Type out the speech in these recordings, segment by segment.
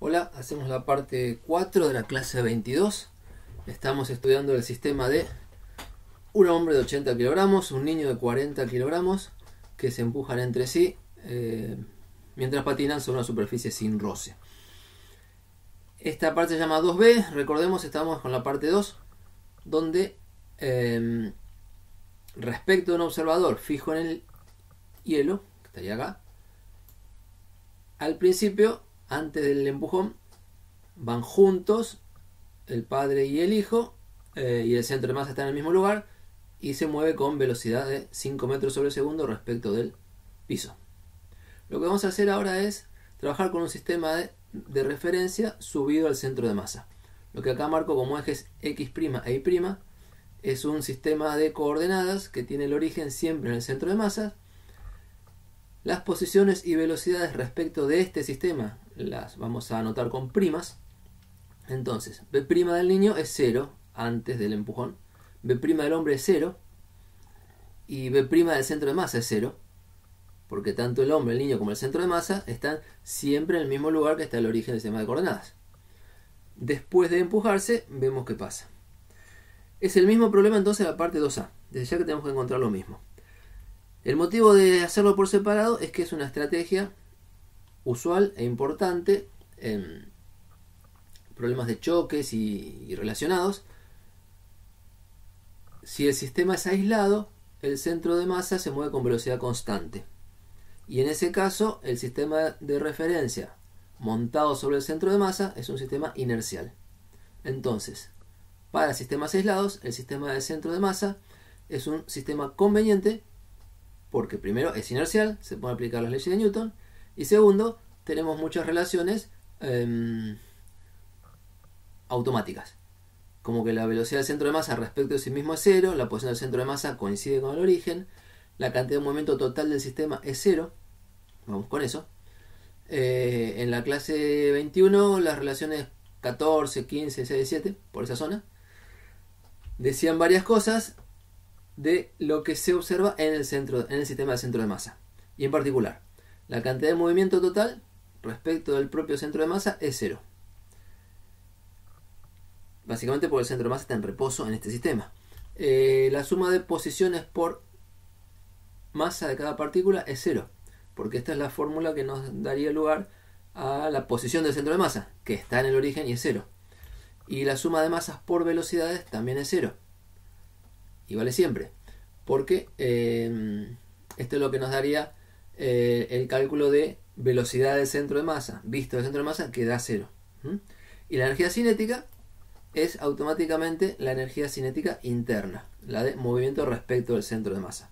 Hola, hacemos la parte 4 de la clase 22. Estamos estudiando el sistema de un hombre de 80 kilogramos, un niño de 40 kilogramos que se empujan entre sí mientras patinan sobre una superficie sin roce. Esta parte se llama 2B. Recordemos, estamos con la parte 2 donde respecto a un observador fijo en el hielo, que estaría acá, al principio, antes del empujón, van juntos el padre y el hijo, y el centro de masa está en el mismo lugar y se mueve con velocidad de 5 metros sobre segundo respecto del piso. Lo que vamos a hacer ahora es trabajar con un sistema de referencia subido al centro de masa. Lo que acá marco como ejes X' e Y' es un sistema de coordenadas que tiene el origen siempre en el centro de masa. Las posiciones y velocidades respecto de este sistema las vamos a anotar con primas. Entonces, B' del niño es 0 antes del empujón, B' del hombre es 0 y B' del centro de masa es 0, porque tanto el hombre, el niño como el centro de masa están siempre en el mismo lugar que está el origen del sistema de coordenadas. Después de empujarse, vemos qué pasa. Es el mismo problema entonces la parte 2A, desde ya que tenemos que encontrar lo mismo. El motivo de hacerlo por separado es que es una estrategia usual e importante en problemas de choques y relacionados. Si el sistema es aislado, el centro de masa se mueve con velocidad constante. Y en ese caso, el sistema de referencia montado sobre el centro de masa es un sistema inercial. Entonces, para sistemas aislados, el sistema de centro de masa es un sistema conveniente porque primero es inercial, se pueden aplicar las leyes de Newton, y segundo, tenemos muchas relaciones automáticas, como que la velocidad del centro de masa respecto de sí mismo es 0, la posición del centro de masa coincide con el origen, la cantidad de movimiento total del sistema es 0, vamos con eso. En la clase 21 las relaciones 14, 15, 6, 7, por esa zona, decían varias cosas de lo que se observa en el sistema de centro de masa. Y en particular, la cantidad de movimiento total respecto del propio centro de masa es 0. Básicamente porque el centro de masa está en reposo en este sistema. La suma de posiciones por masa de cada partícula es 0, porque esta es la fórmula que nos daría lugar a la posición del centro de masa, que está en el origen y es 0. Y la suma de masas por velocidades también es 0. Y vale siempre, porque esto es lo que nos daría el cálculo de velocidad del centro de masa visto del centro de masa, que da 0. Y la energía cinética es automáticamente la energía cinética interna, la de movimiento respecto del centro de masa.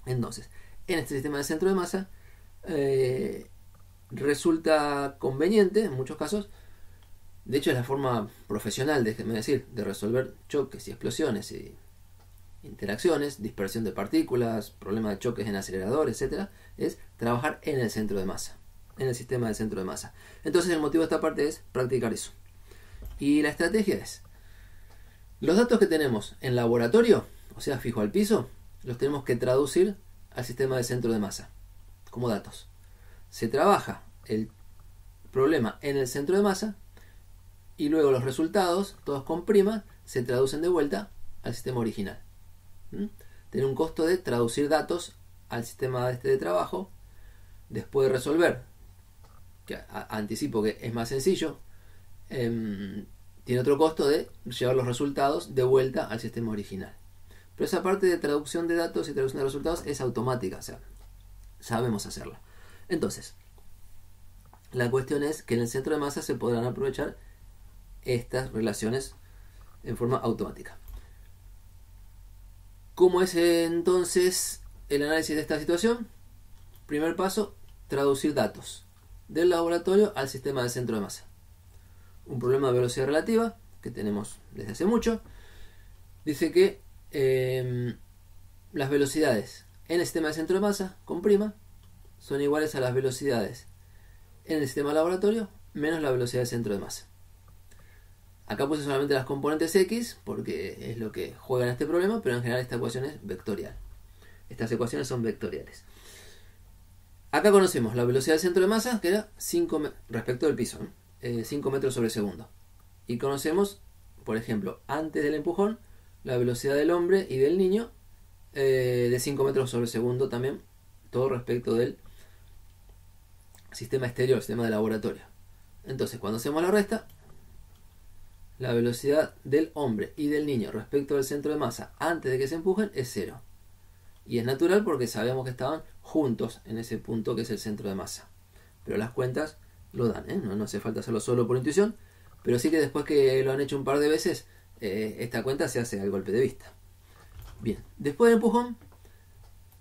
Entonces, en este sistema de centro de masa resulta conveniente en muchos casos. De hecho, es la forma profesional, déjenme decir, de resolver choques y explosiones y interacciones, dispersión de partículas, problemas de choques en acelerador, etc. Es trabajar en el centro de masa, en el sistema del centro de masa. Entonces, el motivo de esta parte es practicar eso. Y la estrategia es, los datos que tenemos en laboratorio, o sea, fijo al piso, los tenemos que traducir al sistema del centro de masa como datos. Se trabaja el problema en el centro de masa y luego los resultados, todos con prima, se traducen de vuelta al sistema original. Tiene un costo de traducir datos al sistema de trabajo después de resolver, que anticipo que es más sencillo. Tiene otro costo de llevar los resultados de vuelta al sistema original. Pero esa parte de traducción de datos y traducción de resultados es automática, o sea, sabemos hacerla. Entonces, la cuestión es que en el centro de masa se podrán aprovechar estas relaciones en forma automática. ¿Cómo es entonces el análisis de esta situación? Primer paso, traducir datos del laboratorio al sistema del centro de masa. Un problema de velocidad relativa que tenemos desde hace mucho dice que las velocidades en el sistema de centro de masa con prima son iguales a las velocidades en el sistema laboratorio menos la velocidad del centro de masa. Acá puse solamente las componentes X porque es lo que juega en este problema, pero en general esta ecuación es vectorial. Estas ecuaciones son vectoriales. Acá conocemos la velocidad del centro de masa, que era 5 respecto del piso, 5 metros sobre segundo. Y conocemos, por ejemplo, antes del empujón, la velocidad del hombre y del niño de 5 metros sobre segundo también, todo respecto del sistema exterior, sistema de laboratorio. Entonces, cuando hacemos la resta, la velocidad del hombre y del niño respecto del centro de masa antes de que se empujen es 0. Y es natural porque sabemos que estaban juntos en ese punto que es el centro de masa. Pero las cuentas lo dan, no hace falta hacerlo solo por intuición, pero sí que después que lo han hecho un par de veces, esta cuenta se hace al golpe de vista. Bien, después del empujón,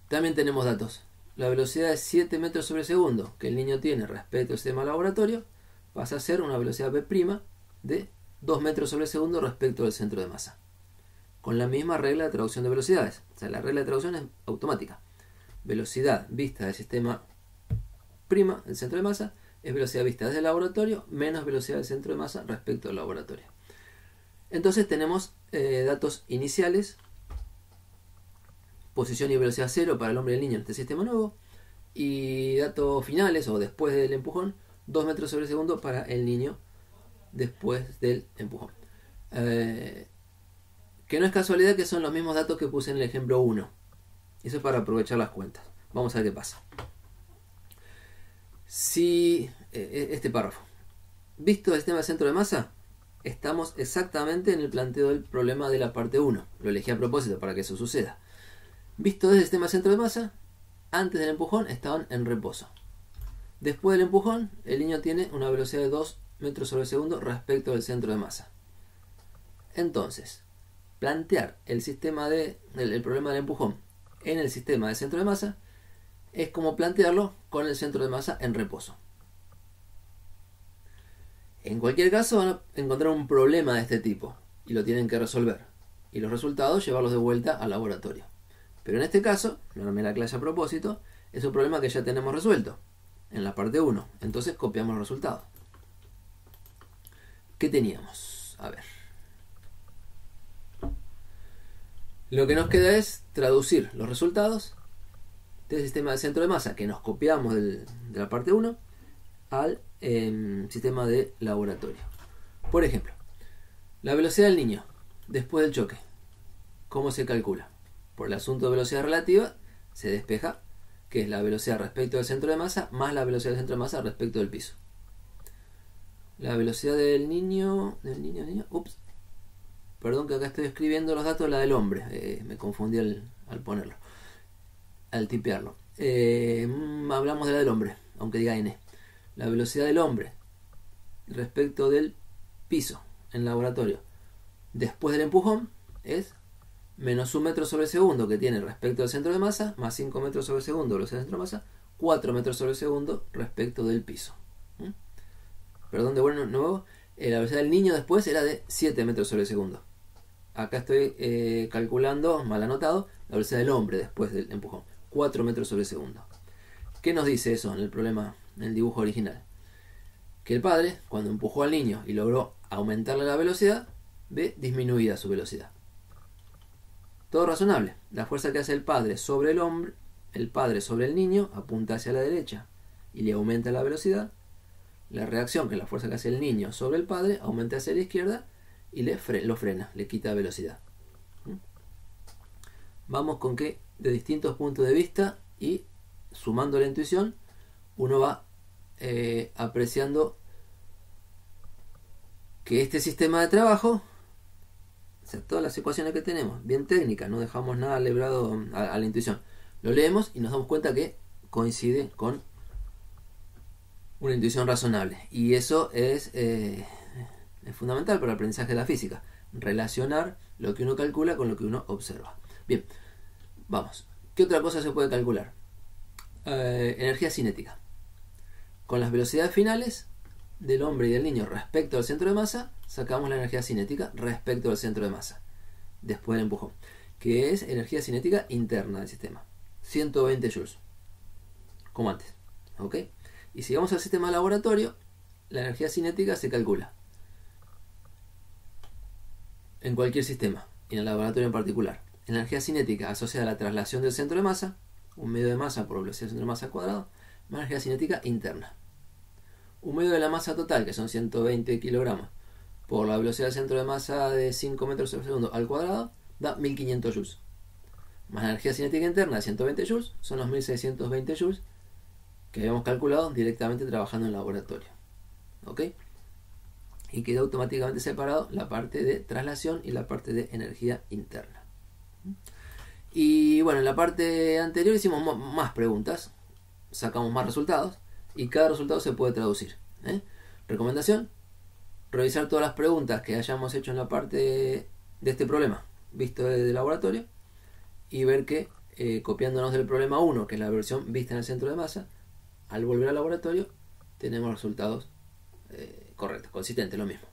también tenemos datos. La velocidad de 7 metros sobre segundo que el niño tiene respecto al sistema laboratorio pasa a ser una velocidad B' de 2 metros sobre segundo respecto del centro de masa. Con la misma regla de traducción de velocidades. O sea, la regla de traducción es automática. Velocidad vista del sistema prima, el centro de masa, es velocidad vista desde el laboratorio menos velocidad del centro de masa respecto al laboratorio. Entonces tenemos datos iniciales, posición y velocidad 0 para el hombre y el niño en este sistema nuevo, y datos finales o después del empujón, 2 metros sobre segundo para el niño después del empujón. Que no es casualidad que son los mismos datos que puse en el ejemplo 1. Eso es para aprovechar las cuentas. Vamos a ver qué pasa. Si este párrafo, visto el sistema de centro de masa, estamos exactamente en el planteo del problema de la parte 1. Lo elegí a propósito para que eso suceda. Visto desde el sistema de centro de masa, antes del empujón estaban en reposo. Después del empujón, el niño tiene una velocidad de 2 metros sobre segundo respecto del centro de masa. Entonces, plantear el problema del empujón en el sistema de centro de masa es como plantearlo con el centro de masa en reposo. En cualquier caso van a encontrar un problema de este tipo y lo tienen que resolver, y los resultados llevarlos de vuelta al laboratorio. Pero en este caso, no armé la clase a propósito, es un problema que ya tenemos resuelto en la parte 1. Entonces copiamos los resultados. ¿Qué teníamos? A ver. Lo que nos queda es traducir los resultados del sistema de centro de masa que nos copiamos de la parte 1 al sistema de laboratorio. Por ejemplo, la velocidad del niño después del choque. ¿Cómo se calcula? Por el asunto de velocidad relativa se despeja que es la velocidad respecto del centro de masa más la velocidad del centro de masa respecto del piso. La velocidad del niño. Ups. Perdón que acá estoy escribiendo los datos de la del hombre. Me confundí al ponerlo. Al tipearlo. Hablamos de la del hombre, aunque diga N. La velocidad del hombre respecto del piso en laboratorio después del empujón es menos 1 metro sobre segundo que tiene respecto al centro de masa, más 5 metros sobre segundo velocidad del centro de masa, 4 metros sobre segundo respecto del piso. Perdón, de nuevo, la velocidad del niño después era de 7 metros sobre segundo. Acá estoy calculando, mal anotado, la velocidad del hombre después del empujón, 4 metros sobre segundo. ¿Qué nos dice eso en el problema, en el dibujo original? Que el padre, cuando empujó al niño y logró aumentarle la velocidad, ve disminuida su velocidad. Todo razonable. La fuerza que hace el padre sobre el hombre, el padre sobre el niño, apunta hacia la derecha y le aumenta la velocidad. La reacción, que es la fuerza que hace el niño sobre el padre, aumenta hacia la izquierda y lo frena, le quita velocidad. Vamos con que de distintos puntos de vista y sumando la intuición, uno va apreciando que este sistema de trabajo, o sea, todas las ecuaciones que tenemos, bien técnicas, no dejamos nada librado a la intuición. Lo leemos y nos damos cuenta que coincide con una intuición razonable. Y eso es fundamental para el aprendizaje de la física. Relacionar lo que uno calcula con lo que uno observa. Bien, vamos. ¿Qué otra cosa se puede calcular? Energía cinética. Con las velocidades finales del hombre y del niño respecto al centro de masa, sacamos la energía cinética respecto al centro de masa después del empujón, que es energía cinética interna del sistema, 120 joules, como antes. ¿Ok? Y si vamos al sistema laboratorio, la energía cinética se calcula en cualquier sistema, y en el laboratorio en particular. Energía cinética asociada a la traslación del centro de masa, un medio de masa por velocidad del centro de masa al cuadrado, más energía cinética interna. Un medio de la masa total, que son 120 kilogramos, por la velocidad del centro de masa de 5 metros por segundo al cuadrado, da 1500 joules. Más la energía cinética interna de 120 joules, son los 1620 joules que habíamos calculado directamente trabajando en el laboratorio. ¿Ok? Y queda automáticamente separado la parte de traslación y la parte de energía interna. Y bueno, en la parte anterior hicimos más preguntas, sacamos más resultados y cada resultado se puede traducir. Recomendación: revisar todas las preguntas que hayamos hecho en la parte de este problema visto desde el laboratorio y ver que copiándonos del problema 1, que es la versión vista en el centro de masa, al volver al laboratorio tenemos resultados correctos, consistentes, lo mismo.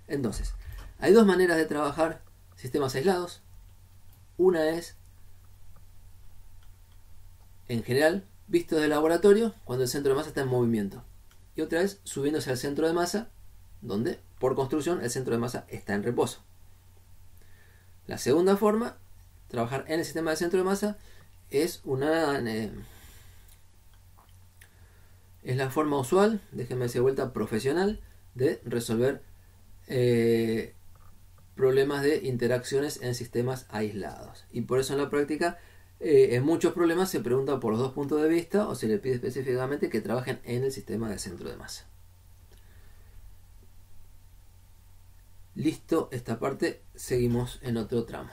Entonces, hay dos maneras de trabajar sistemas aislados. Una es, en general, visto desde el laboratorio cuando el centro de masa está en movimiento. Y otra es subiéndose al centro de masa, donde, por construcción, el centro de masa está en reposo. La segunda forma, trabajar en el sistema de centro de masa, es la forma usual, déjenme decir de vuelta, profesional, de resolver problemas de interacciones en sistemas aislados. Y por eso en la práctica, en muchos problemas se pregunta por los dos puntos de vista o se le pide específicamente que trabajen en el sistema de centro de masa. Listo esta parte, seguimos en otro tramo.